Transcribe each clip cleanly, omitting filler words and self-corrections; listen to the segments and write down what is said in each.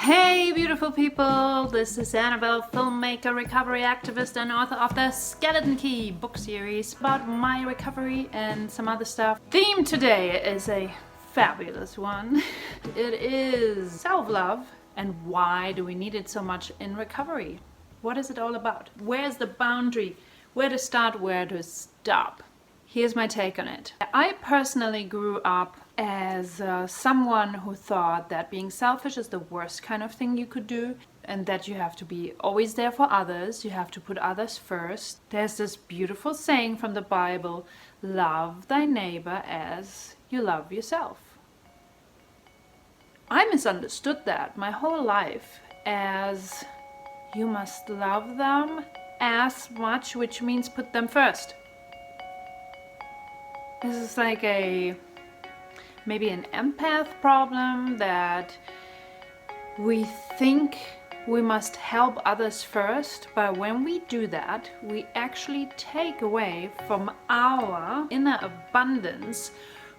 Hey beautiful people, this is Anabelle, filmmaker, recovery activist and author of the Skeleton Key book series about my recovery and some other stuff. Theme today is a fabulous one. It is self-love and why do we need it so much in recovery? What is it all about? Where's the boundary? Where to start, where to stop? Here's my take on it. I personally grew up as someone who thought that being selfish is the worst kind of thing you could do and that you have to be always there for others, you have to put others first. There's this beautiful saying from the Bible, love thy neighbor as you love yourself. I misunderstood that my whole life as you must love them as much, which means put them first. This is like maybe an empath problem that we think we must help others first, but when we do that, we actually take away from our inner abundance,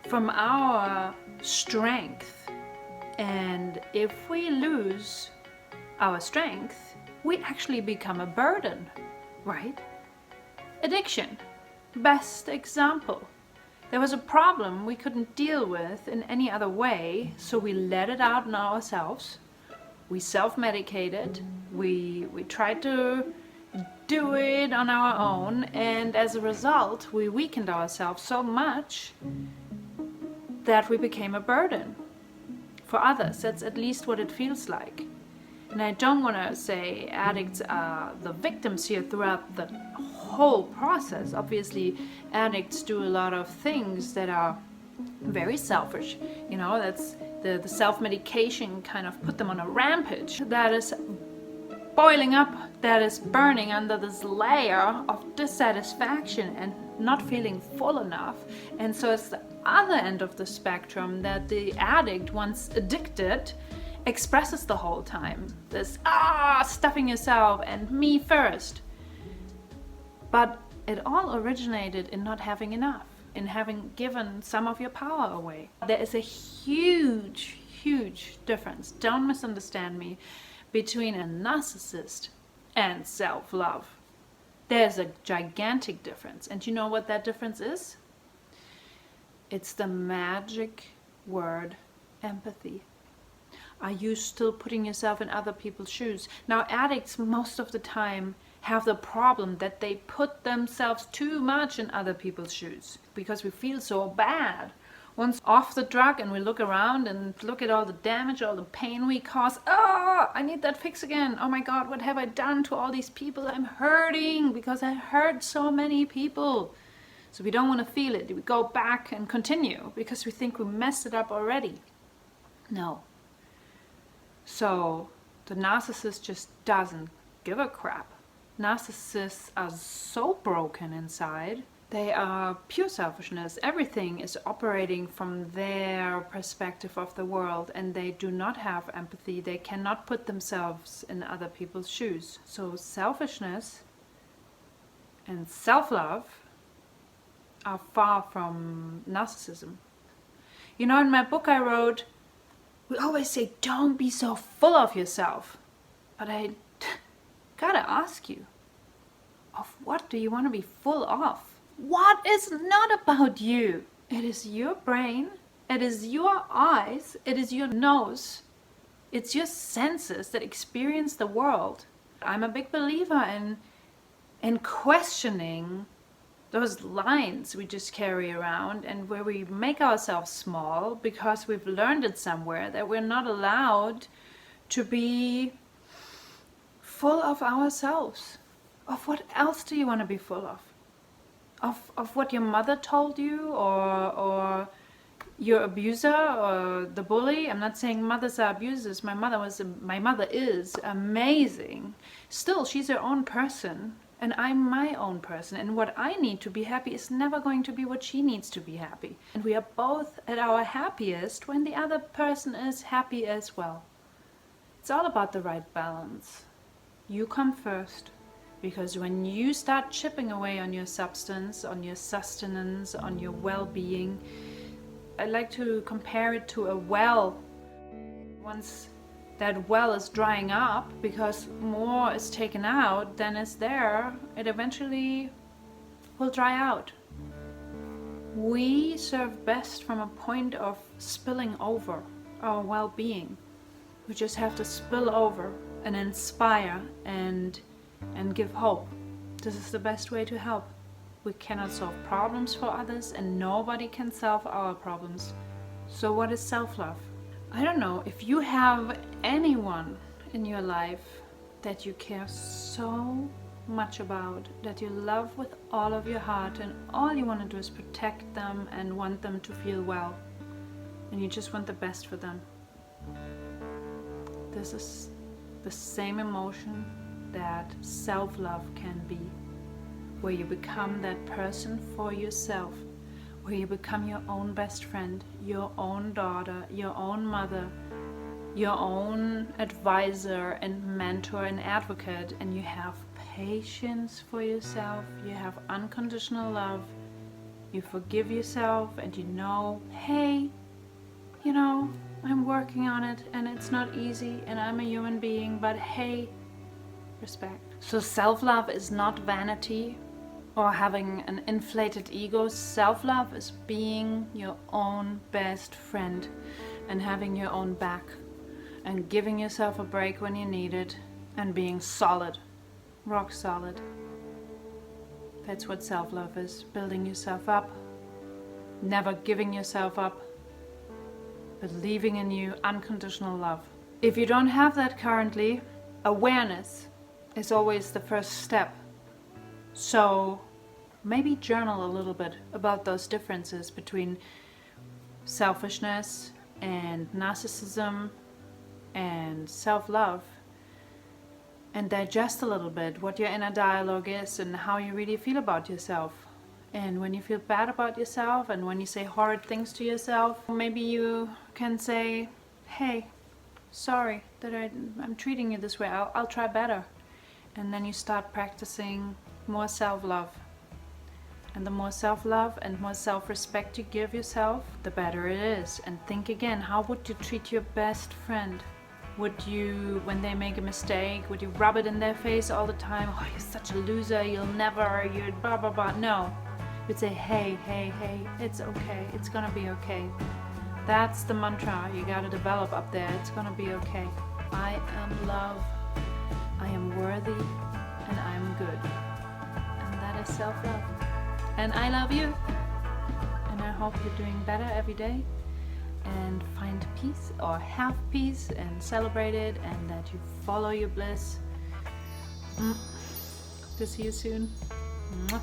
from our strength. And if we lose our strength, we actually become a burden, right? Addiction, best example. There was a problem we couldn't deal with in any other way, so we let it out on ourselves. We self-medicated, we tried to do it on our own, and as a result we weakened ourselves so much that we became a burden for others. That's at least what it feels like. And I don't want to say addicts are the victims here throughout the whole process. Obviously, addicts do a lot of things that are very selfish. You know, that's the self-medication kind of put them on a rampage that is boiling up, that is burning under this layer of dissatisfaction and not feeling full enough. And so it's the other end of the spectrum that the addict, once addicted, expresses the whole time. This stuffing yourself and me first. But it all originated in not having enough, in having given some of your power away. There is a huge difference, don't misunderstand me, between a narcissist and self-love. There's a gigantic difference. And you know what that difference is? It's the magic word empathy. Are you still putting yourself in other people's shoes? Now, addicts most of the time have the problem that they put themselves too much in other people's shoes because we feel so bad. Once off the drug and we look around and look at all the damage, all the pain we cause. I need that fix again. Oh my God, what have I done to all these people? I'm hurting because I hurt so many people. So we don't want to feel it. We go back and continue because we think we messed it up already. No. So the narcissist just doesn't give a crap. Narcissists are so broken inside. They are pure selfishness. Everything is operating from their perspective of the world and they do not have empathy. They cannot put themselves in other people's shoes. So selfishness and self-love are far from narcissism. You know, in my book I wrote, we always say, don't be so full of yourself. But I gotta ask you, of what do you want to be full of? What is not about you? It is your brain, it is your eyes, it is your nose, it's your senses that experience the world. I'm a big believer in questioning those lines we just carry around and where we make ourselves small because we've learned it somewhere that we're not allowed to be full of ourselves. Of what else do you want to be full of? Of what your mother told you or your abuser or the bully? I'm not saying mothers are abusers. My mother is amazing. Still, she's her own person. And I'm my own person, and what I need to be happy is never going to be what she needs to be happy. And we are both at our happiest when the other person is happy as well. It's all about the right balance. You come first, because when you start chipping away on your substance, on your sustenance, on your well-being, I like to compare it to a well. Once that well is drying up because more is taken out than is there, it eventually will dry out. We serve best from a point of spilling over our well-being. We just have to spill over and inspire and give hope. This is the best way to help. We cannot solve problems for others, and nobody can solve our problems. So what is self-love? I don't know, if you have anyone in your life that you care so much about, that you love with all of your heart, and all you want to do is protect them and want them to feel well, and you just want the best for them, this is the same emotion that self-love can be, where you become that person for yourself, where you become your own best friend, your own daughter, your own mother, your own advisor and mentor and advocate, and you have patience for yourself, you have unconditional love, you forgive yourself, and you know, hey, you know, I'm working on it and it's not easy and I'm a human being, but hey, respect. So self-love is not vanity or having an inflated ego. Self-love is being your own best friend and having your own back and giving yourself a break when you need it and being solid, rock solid. That's what self-love is, building yourself up, never giving yourself up, believing in you, unconditional love. If you don't have that currently, awareness is always the first step. So maybe journal a little bit about those differences between selfishness and narcissism and self-love, and digest a little bit what your inner dialogue is and how you really feel about yourself. And when you feel bad about yourself and when you say horrid things to yourself, maybe you can say, hey, sorry that I'm treating you this way, I'll try better. And then you start practicing more self-love. And the more self-love and more self-respect you give yourself, the better it is. And think again, how would you treat your best friend? Would you, when they make a mistake, would you rub it in their face all the time? Oh, you're such a loser, you're blah, blah, blah. No. You'd say, hey, it's okay, it's gonna be okay. That's the mantra you gotta develop up there. It's gonna be okay. I am love, I am worthy, and I am good. And that is self-love. And I love you. And I hope you're doing better every day and find peace or have peace and celebrate it, and that you follow your bliss. To see you soon. Mwah.